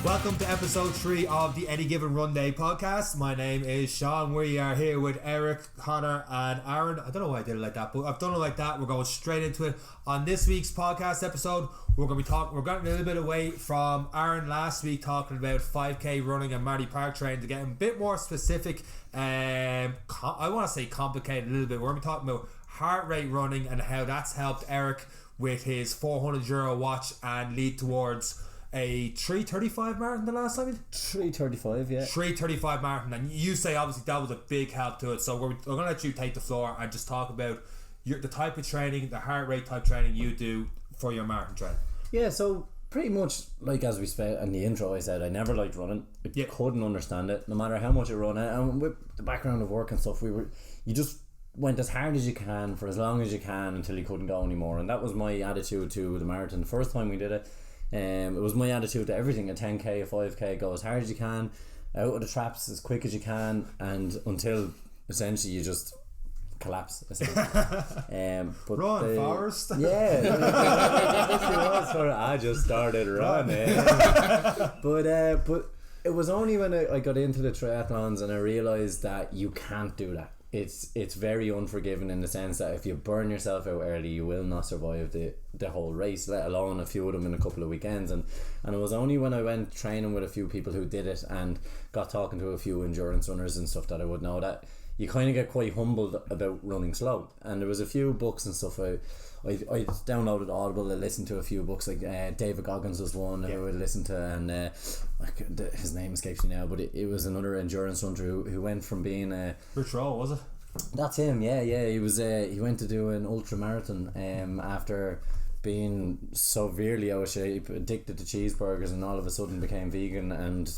Welcome to episode 3 of the Any Given Runday podcast. My name is Sean. We are here with Eric, Connor and Aaron. I don't know why I did it like that, but I've done it like that. We're going straight into it. On this week's podcast episode, we're going a little bit away from Aaron last week talking about 5k running and Marty Park training to get a bit more specific. I want to say complicated a little bit. We're going to be talking about heart rate running and how that's helped Eric with his €400 watch and lead towards a 3:35 marathon the last time? 3:35, yeah. 3:35 marathon, and you say obviously that was a big help to it. So we're going to let you take the floor and just talk about the type of training, the heart rate type training you do for your marathon training. Yeah, so pretty much like as we said in the intro, I said I never liked running. I couldn't understand it, no matter how much I run it. And with the background of work and stuff, you just went as hard as you can for as long as you can until you couldn't go anymore. And that was my attitude to the marathon. The first time we did it, it was my attitude to everything. A 10k, a 5k, go as hard as you can, out of the traps as quick as you can, and until essentially you just collapse. But run, Forrest. Yeah, I just started running. But it was only when I got into the triathlons and I realised that you can't do that. It's very unforgiving in the sense that if you burn yourself out early, you will not survive the whole race, let alone a few of them in a couple of weekends. And it was only when I went training with a few people who did it and got talking to a few endurance runners and stuff that I would know that you kind of get quite humbled about running slow. And there was a few books and stuff I downloaded Audible. I listened to a few books, like David Goggins was one who I listened to, and his name escapes me now, but it was another endurance runner who went from being Rich Roll, was it? That's him. Yeah. He was he went to do an ultra marathon after being severely out of shape, addicted to cheeseburgers, and all of a sudden became vegan and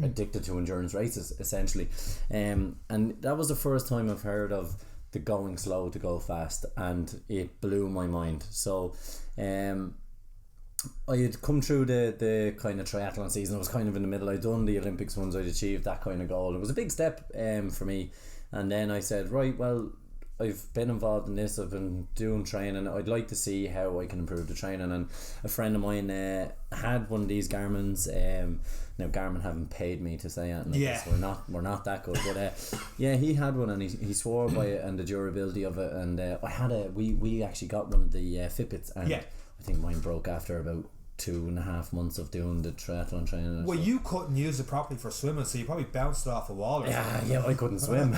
addicted to endurance races essentially. And that was the first time I've heard of the going slow to go fast, and it blew my mind. So I had come through the kind of triathlon season. I was kind of in the middle. I'd done the Olympics ones. I'd achieved that kind of goal. It was a big step for me. And then I said, right, well, I've been involved in this. I've been doing training. I'd like to see how I can improve the training. And a friend of mine had one of these Garmin's. Now Garmin haven't paid me to say anything like this. We're not that good. But he had one, and he swore by it and the durability of it. And I had we actually got one of the Fitbits, and I think mine broke after about 2.5 months of doing the triathlon training. Well, you couldn't use it properly for swimming, so you probably bounced it off a wall or something. Yeah, I couldn't swim.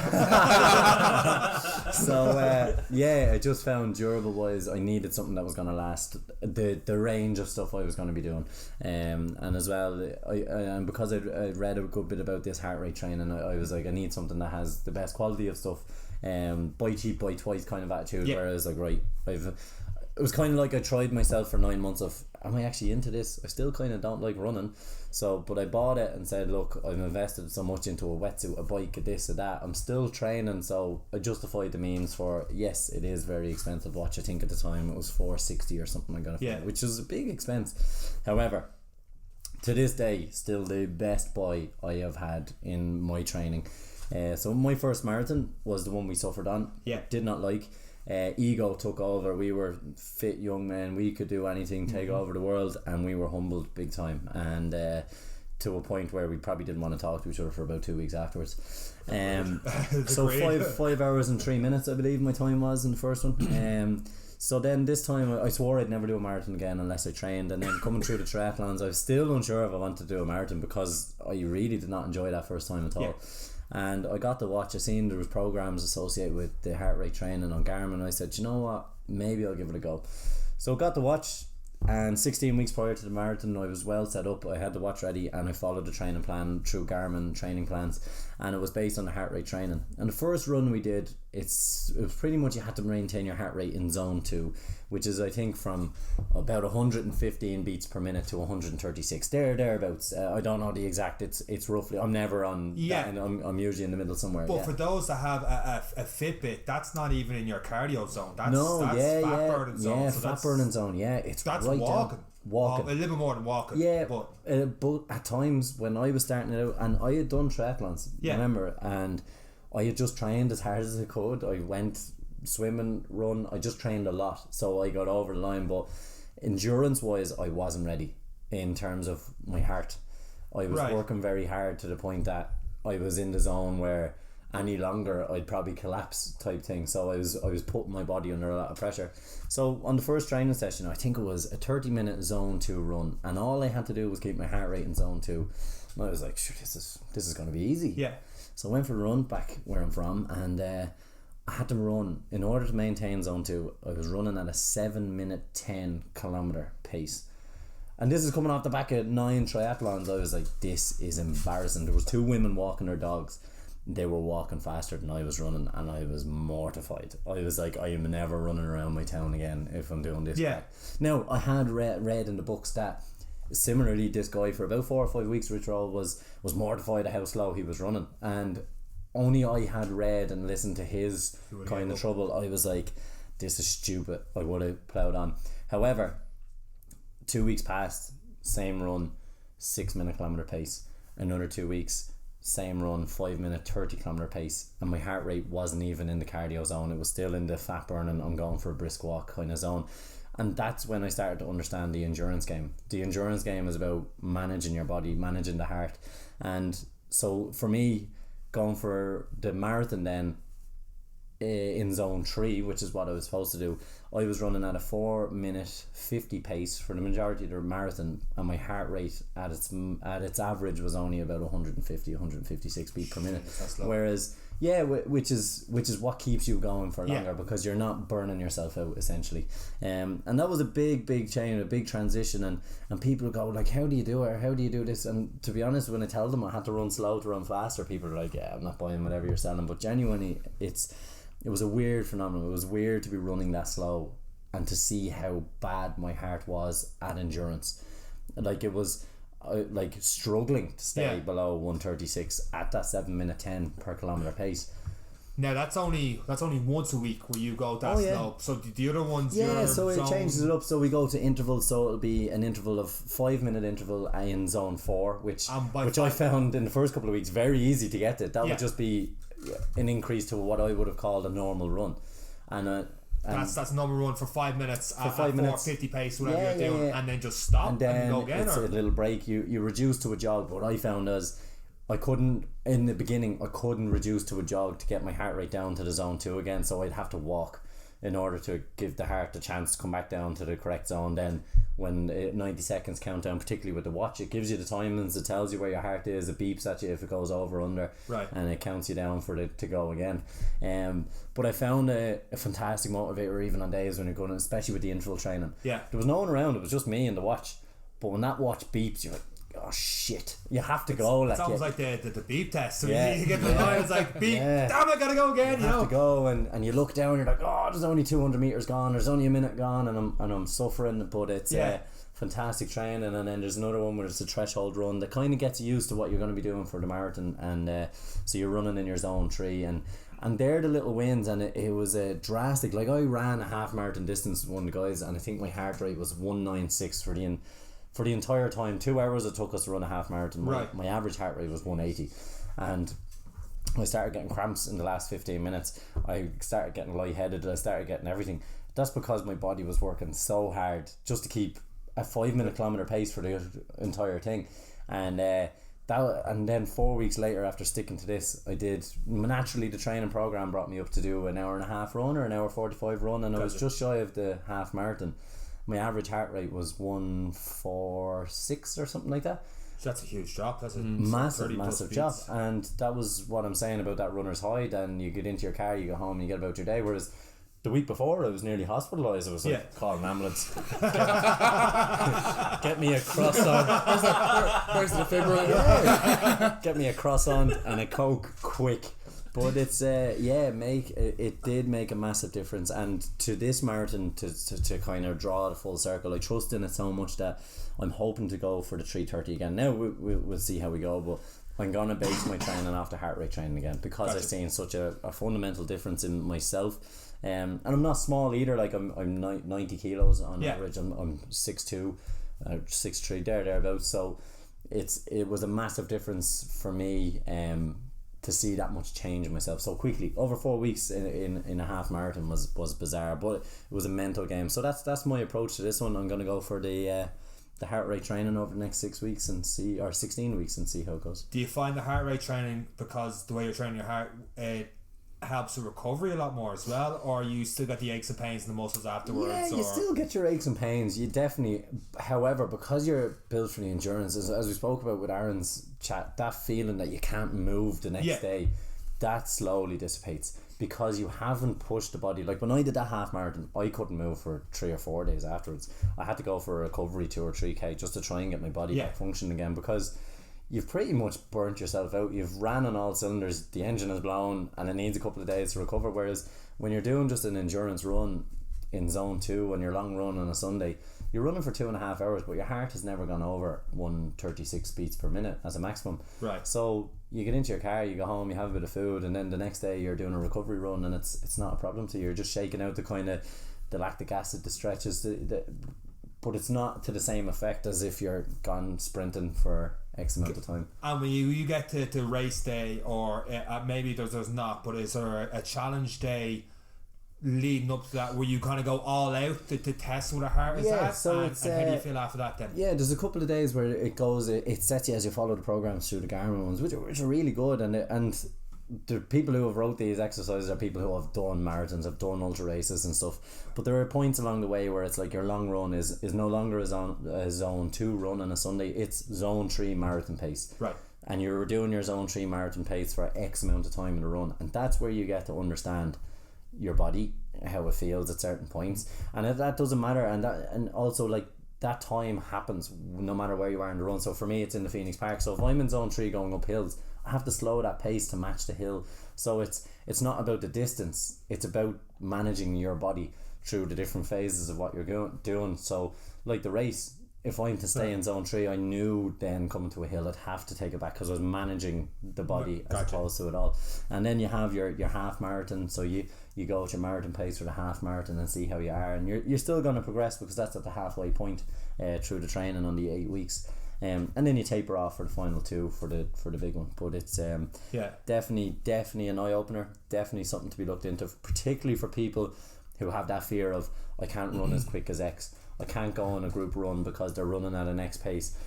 So I just found durable wise I needed something that was going to last the range of stuff I was going to be doing, and as well and because I read a good bit about this heart rate training, I was like, I need something that has the best quality of stuff, buy cheap buy twice kind of attitude. Whereas like, right, it was kind of like I tried myself for 9 months of, am I actually into this? I still kind of don't like running. So, but I bought it and said, look, I've invested so much into a wetsuit, a bike, a this, a that. I'm still training, so I justified the means for, yes, it is very expensive watch. I think at the time it was $460 or something like that, which is a big expense. However, to this day, still the best buy I have had in my training. So my first marathon was the one we suffered on. Did not like. Ego took over. We were fit young men, we could do anything, take over the world, and we were humbled big time, and to a point where we probably didn't want to talk to each other for about 2 weeks afterwards. So 5 hours and 3 minutes I believe my time was in the first one. So then this time I swore I'd never do a marathon again unless I trained, and then coming through the triathlons I was still unsure if I wanted to do a marathon because I really did not enjoy that first time at all. And I got the watch. I seen there was programs associated with the heart rate training on Garmin. I said, you know what, maybe I'll give it a go. So I got the watch, and 16 weeks prior to the marathon I was well set up. I had the watch ready and I followed the training plan through Garmin training plans, and it was based on the heart rate training. And the first run we did, it was pretty much you had to maintain your heart rate in zone 2, which is I think from about 115 beats per minute to 136 thereabouts. I don't know the exact, it's roughly, I'm never on that, and I'm usually in the middle somewhere. But for those that have a Fitbit, that's not even in your cardio zone. That's fat burning zone. Yeah, so fat burning zone. Yeah, it's that's right walking. Walking. A little bit more than walking. Yeah, but at times when I was starting it out, and I had done triathlons, remember, and I had just trained as hard as I could. I went swimming, run, I just trained a lot, so I got over the line. But endurance wise I wasn't ready in terms of my heart. I was working very hard to the point that I was in the zone where any longer I'd probably collapse type thing. So I was putting my body under a lot of pressure. So on the first training session, I think it was a 30-minute zone 2 run, and all I had to do was keep my heart rate in zone 2. And I was like, sure, this is going to be easy. Yeah. So I went for a run back where I'm from, and I had to run in order to maintain zone 2. I was running at a 7-minute 10 kilometer pace. And this is coming off the back of 9 triathlons. I was like, this is embarrassing. There was 2 women walking their dogs. They were walking faster than I was running, and I was mortified. I was like, I am never running around my town again if I'm doing this. Yeah. Now, I had read in the books that similarly this guy for about 4 or 5 weeks, Rich Roll, was mortified at how slow he was running, and only I had read and listened to his kind of trouble. I was like, this is stupid. I would have ploughed on. However, 2 weeks passed, same run, 6-minute kilometer pace. Another 2 weeks, same run, 5-minute 30 kilometer pace, and my heart rate wasn't even in the cardio zone. It was still in the fat burning, I'm going for a brisk walk kind of zone. And that's when I started to understand the endurance game. The endurance game is about managing your body, managing the heart. And so for me, going for the marathon then in zone 3, which is what I was supposed to do, I was running at a 4-minute 50 pace for the majority of the marathon, and my heart rate at its average was only about 156 beats per minute. Whereas which is what keeps you going for longer, because you're not burning yourself out essentially. And that was a big change, a big transition, and people go like, how do you do it, or how do you do this? And to be honest, when I tell them I had to run slow to run faster, people are like, yeah, I'm not buying whatever you're selling. But genuinely, it was a weird phenomenon. It was weird to be running that slow and to see how bad my heart was at endurance. Like, it was like struggling to stay below 136 at that 7-minute 10 per kilometer pace. Now that's only once a week where you go that slow. So the other ones, so it changes it up. So we go to intervals. So it'll be an interval of 5-minute interval in zone 4, which I found in the first couple of weeks very easy to get to. That would just be an increase to what I would have called a normal run, and that's a normal run for 5 minutes for 5 minutes, 450 pace, whatever you're doing, and then just stop and then go again. It's a little break. You reduce to a jog. But what I found is I couldn't reduce to a jog to get my heart rate down to the zone 2 again, so I'd have to walk in order to give the heart a chance to come back down to the correct zone. Then when 90 seconds countdown, particularly with the watch, it gives you the timings, it tells you where your heart is, it beeps at you if it goes over or under, and it counts you down for it to go again. But I found a fantastic motivator even on days when you're going, especially with the interval training. There was no one around, it was just me and the watch, but when that watch beeps, you're like, oh shit, you have to go. It's almost like the beep test. So you get the line, it's like beep, damn, I gotta go again. You have to go, and you look down, you're like, oh, there's only 200 meters gone, there's only a minute gone, and I'm suffering. But it's fantastic training. And then there's another one where it's a threshold run that kind of gets you used to what you're going to be doing for the marathon, and so you're running in your zone 3, and they're the little wins. And it was a drastic, like I ran a half marathon distance with one of the guys, and I think my heart rate was 196 for the entire time. 2 hours it took us to run a half marathon. My average heart rate was 180, and I started getting cramps in the last 15 minutes. I started getting lightheaded, I started getting everything. That's because my body was working so hard just to keep a 5-minute kilometer pace for the entire thing. And then 4 weeks later, after sticking to this, I did, naturally the training program brought me up to do an hour and a half run or an hour 45 run, and I was just shy of the half marathon. My average heart rate was 146 or something like that. So that's a huge drop. That's a massive drop. And that was what I'm saying about that runner's high. Then you get into your car, you go home, you get about your day. Whereas the week before, I was nearly hospitalised. I was like, call an ambulance. Get me a croissant. Where's the defibrillator? Get me a croissant and a Coke quick. But it's it did make a massive difference. And to this marathon, to kind of draw the full circle, I trust in it so much that I'm hoping to go for the 3:30 again. Now we'll see how we go, but I'm gonna base my training off the heart rate training again, because I've seen such a fundamental difference in myself. And I'm not small either. Like I'm 90 kilos on average. I'm 6'2", 6'3", thereabouts. So it was a massive difference for me. To see that much change in myself so quickly over 4 weeks in a half marathon was bizarre, but it was a mental game. So that's my approach to this one. I'm going to go for the the heart rate training over the next 6 weeks and see, or 16 weeks, and see how it goes. Do you find the heart rate training, because the way you're training your heart, it helps with recovery a lot more as well, or you still get the aches and pains in the muscles afterwards? Yeah, you still get your aches and pains. You definitely, however, because you're built for the endurance, as we spoke about with Aaron's chat, that feeling that you can't move the next day, that slowly dissipates because you haven't pushed the body. Like when I did that half marathon, I couldn't move for 3 or 4 days afterwards. I had to go for a recovery 2 or 3k just to try and get my body back functioning again, because you've pretty much burnt yourself out. You've ran on all cylinders, the engine is blown, and it needs a couple of days to recover. Whereas when you're doing just an endurance run in zone 2 on your long run on a Sunday, you're running for 2.5 hours, but your heart has never gone over 136 beats per minute as a maximum. Right. So you get into your car, you go home, you have a bit of food, and then the next day you're doing a recovery run, and it's not a problem to you. You're just shaking out the kind of the lactic acid, the stretches, but it's not to the same effect as if you're gone sprinting for X amount of time. And when you get to race day, or maybe there's not, but is there a challenge day leading up to that where you kind of go all out to test what a heart is at? So and how do you feel after that then? Yeah, there's a couple of days where it sets you as you follow the programs through the Garmin ones, which are really good, and the people who have wrote these exercises are people who have done marathons, have done ultra races and stuff. But there are points along the way where it's like your long run is no longer a zone 2 run on a Sunday, it's zone 3 marathon pace. Right. And you're doing your zone 3 marathon pace for X amount of time in the run, and that's where you get to understand your body, how it feels at certain points, and if that doesn't matter, and also like that time happens no matter where you are in the run. So for me, it's in the Phoenix Park, so if I'm in zone 3 going up hills, I have to slow that pace to match the hill. So it's not about the distance, it's about managing your body through the different phases of what you're doing. So like the race, if I'm to stay in zone 3, I knew then coming to a hill I'd have to take it back because I was managing the body as opposed to it all. And then you have your half marathon, so you go at your marathon pace for the half marathon and see how you are, and you're still going to progress because that's at the halfway point through the training on the 8 weeks. And then you taper off for the final 2 for the big one. But it's definitely an eye opener, definitely something to be looked into, particularly for people who have that fear of, I can't run as quick as X, I can't go on a group run because they're running at an X pace.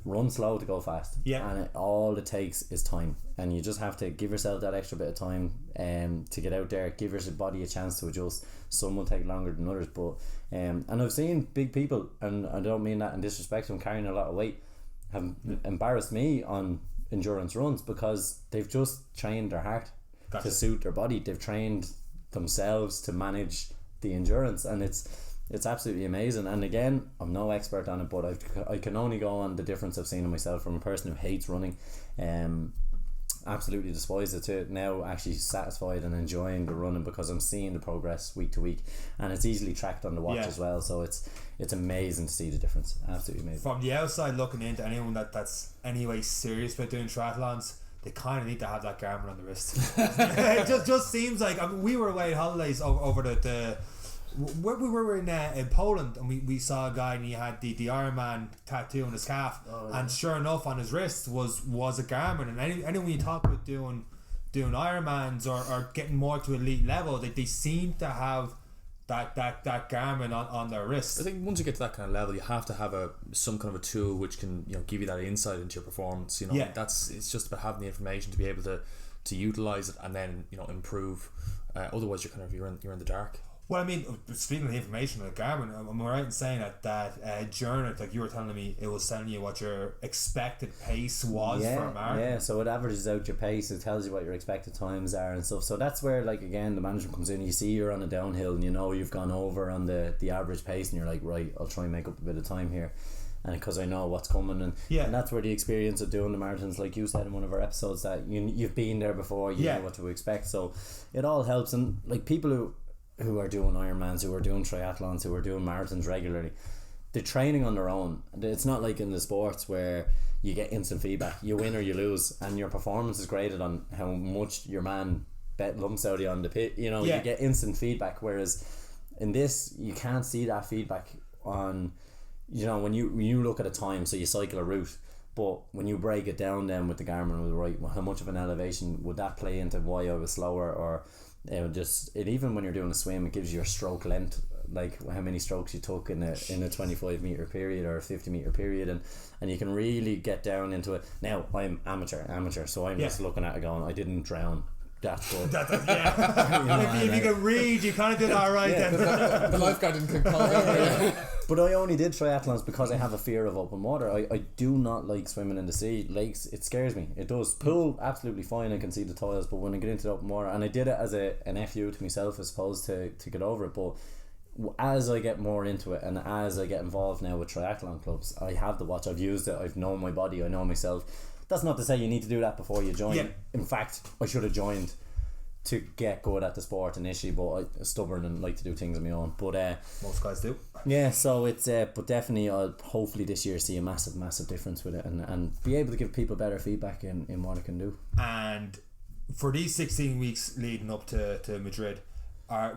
Run slow to go fast. And all it takes is time, and you just have to give yourself that extra bit of time to get out there, give your body a chance to adjust. Some will take longer than others, but and I've seen big people, and I don't mean that in disrespect, I'm carrying a lot of weight, have embarrassed me on endurance runs because they've just trained their heart to suit their body. They've trained themselves to manage the endurance, and it's absolutely amazing. And again, I'm no expert on it, but I can only go on the difference I've seen in myself from a person who hates running, absolutely despised it, to now actually satisfied and enjoying the running because I'm seeing the progress week to week, and it's easily tracked on the watch as well. So it's amazing to see the difference. Absolutely amazing. From the outside looking into anyone that's anyway serious about doing triathlons, they kind of need to have that Garmin on the wrist. It just seems like, I mean, we were away on holidays over where we were in Poland, and we saw a guy and he had the IronMan tattoo on his calf, and sure enough on his wrist was a Garmin. And anyone you talk about doing Ironmans or getting more to elite level, they seem to have that Garmin on their wrist. I think once you get to that kind of level, you have to have some kind of a tool which can give you that insight into your performance. It's just about having the information to be able to utilize it and then improve. Otherwise, you're in the dark. Well, I mean, speaking of the information with Garmin, am I right in saying that journal, like you were telling me, it was telling you what your expected pace was for a marathon? Yeah, so it averages out your pace, it tells you what your expected times are and stuff. So that's where, like, again, the management comes in. You see you're on a downhill and you've gone over on the average pace, and you're like, right, I'll try and make up a bit of time here, and because I know what's coming, and that's where the experience of doing the marathons, like you said in one of our episodes, that you've been there before, you know what to expect. So it all helps. And like people who are doing Ironmans, who are doing triathlons, who are doing marathons regularly, they're training on their own. It's not like in the sports where you get instant feedback. You win or you lose, and your performance is graded on how much your man bet lumps out of you on the pit. You get instant feedback, whereas in this you can't see that feedback on when you look at a time. So you cycle a route, but when you break it down then with the Garmin, with right, how much of an elevation would that play into why I was slower, or even when you're doing a swim, it gives you your stroke length like how many strokes you took in a 25 meter period or a 50 meter period, and you can really get down into it. Now I'm amateur, so I'm just looking at it going, I didn't drown. That's good. If you can read, you kind of did all right then. The lifeguard didn't call out. But I only did triathlons because I have a fear of open water. I do not like swimming in the sea. Lakes, it scares me. It does. Pool, absolutely fine. I can see the tiles, but when I get into the open water, and I did it as an FU to myself, I suppose, to get over it. But as I get more into it, and as I get involved now with triathlon clubs, I have the watch. I've used it. I've known my body. I know myself. That's not to say you need to do that before you join. Yeah. In fact, I should have joined to get good at the sport initially, but I'm stubborn and like to do things on my own. But most guys do. Yeah, so it's but definitely I'll hopefully this year see a massive difference with it, and be able to give people better feedback in what it can do. And for these 16 weeks leading up to Madrid,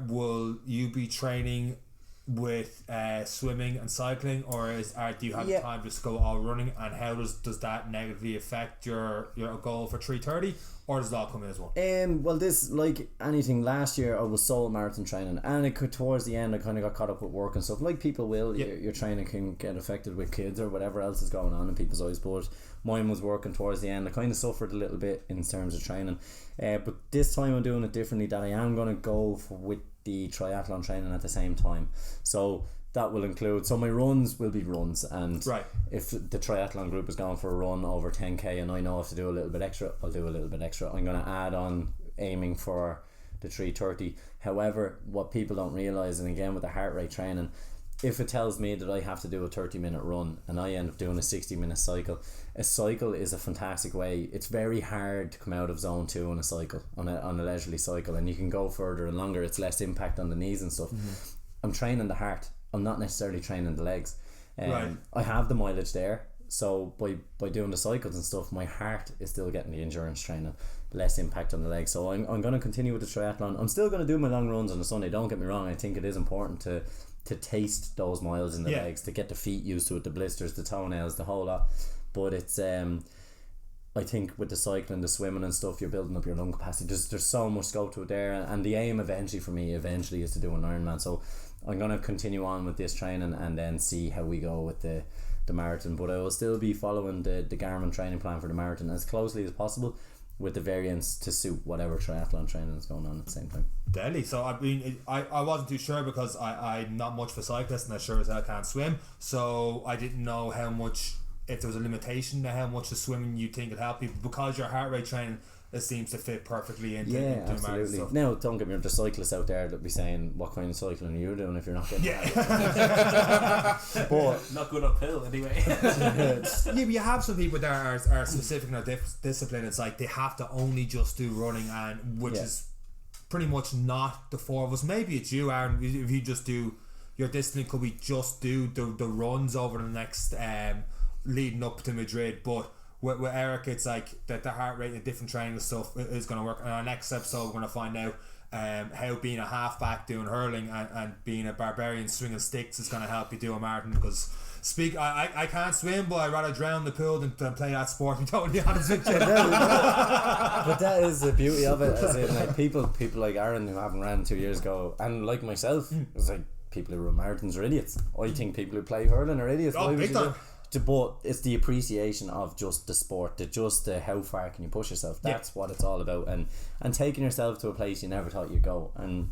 will you be training with swimming and cycling, or do you have time to just go all running, and how does that negatively affect your goal for 3:30, or does it all come in as one? Well, this, like anything, last year I was sole marathon training, and it could, towards the end I kind of got caught up with work and stuff, like people will. Your training can get affected with kids or whatever else is going on in people's eyes, but mine was working towards the end. I kind of suffered a little bit in terms of training, but this time I'm doing it differently, that I am going to go with the triathlon training at the same time. So that will include, so my runs will be runs, and if the triathlon group is going for a run over 10k and I know I have to do a little bit extra, I'll do a little bit extra. I'm going to add on aiming for the 3:30. However, what people don't realise, and again with the heart rate training, if it tells me that I have to do a 30-minute run and I end up doing a 60-minute cycle, a cycle is a fantastic way. It's very hard to come out of zone 2 on a cycle, on a leisurely cycle, and you can go further and longer. It's less impact on the knees and stuff. I'm training the heart, I'm not necessarily training the legs. I have the mileage there, so by doing the cycles and stuff, my heart is still getting the endurance training, less impact on the legs. So I'm going to continue with the triathlon. I'm still going to do my long runs on a Sunday, don't get me wrong. I think it is important to taste those miles in the legs, to get the feet used to it, the blisters, the toenails, the whole lot. But it's I think with the cycling, the swimming and stuff, you're building up your lung capacity. There's so much scope to it there, and the aim for me eventually is to do an Ironman. So I'm going to continue on with this training and then see how we go with the marathon. But I will still be following the Garmin training plan for the marathon as closely as possible, with the variants to suit whatever triathlon training is going on at the same time. Deadly. So I mean, I wasn't too sure because I'm not much of a cyclist, and I sure as hell can't swim, so I didn't know how much, if there was a limitation to how much the swimming you think would help people, because your heart rate training, it seems to fit perfectly into absolutely. Stuff. Now, don't get me wrong, there's cyclists out there that be saying, what kind of cycling are you doing if you're not getting but not good uphill anyway. But you have some people that are specific in their discipline. It's like they have to only just do running, and which is pretty much not the four of us. Maybe it's you, Aaron, if you just do your discipline, could we just do the runs over the next leading up to Madrid? But with Eric, it's like that the heart rate and different training and stuff is going to work. And our next episode, we're going to find out how being a halfback doing hurling and being a barbarian swinging sticks is going to help you do a marathon. Because I can't swim, but I'd rather drown in the pool than play that sport, to be totally honest with you. But that is the beauty of it, as in, like, people like Aaron who haven't ran 2 years ago, and like myself, it's like people who run marathons are idiots. I think people who play hurling are idiots. Big time. But it's the appreciation of just the sport, how far can you push yourself. That's what it's all about, and taking yourself to a place you never thought you'd go, and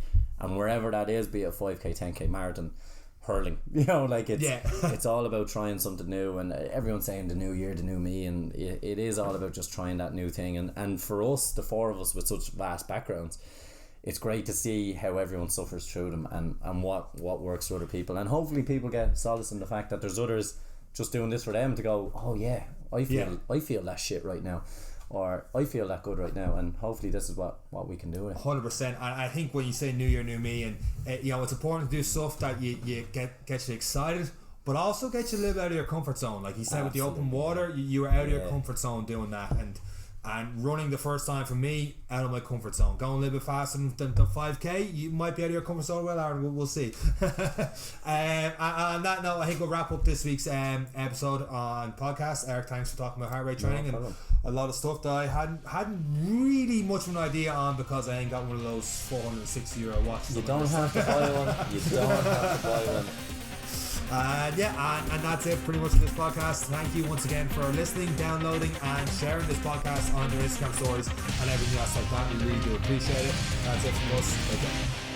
wherever that is, be it a 5k, 10k marathon, hurling, like it's all about trying something new. And everyone's saying the new year, the new me, and it is all about just trying that new thing. And for us, the four of us with such vast backgrounds, it's great to see how everyone suffers through them, and what works for other people, and hopefully people get solace in the fact that there's others just doing this for them to go, oh yeah, I feel that shit right now, or I feel that good right now, and hopefully this is what we can do with it. 100%. And I think when you say new year, new me, and it's important to do stuff that you get you excited, but also get you a little bit out of your comfort zone. Like you said, with the open water, you were out of your comfort zone doing that, and And running the first time for me, out of my comfort zone. Going a little bit faster than 5k, you might be out of your comfort zone. Well, Aaron, we'll see. And on that note, I think we'll wrap up this week's episode on podcast. Eric, thanks for talking about heart rate training and a lot of stuff that I hadn't really much of an idea on, because I ain't got one of those €460 watches. You don't have to buy one. You don't have to buy one. And that's it pretty much for this podcast. Thank you once again for listening, downloading and sharing this podcast on your Instagram stories and everything else like that. We really do appreciate it. That's it from us. Okay.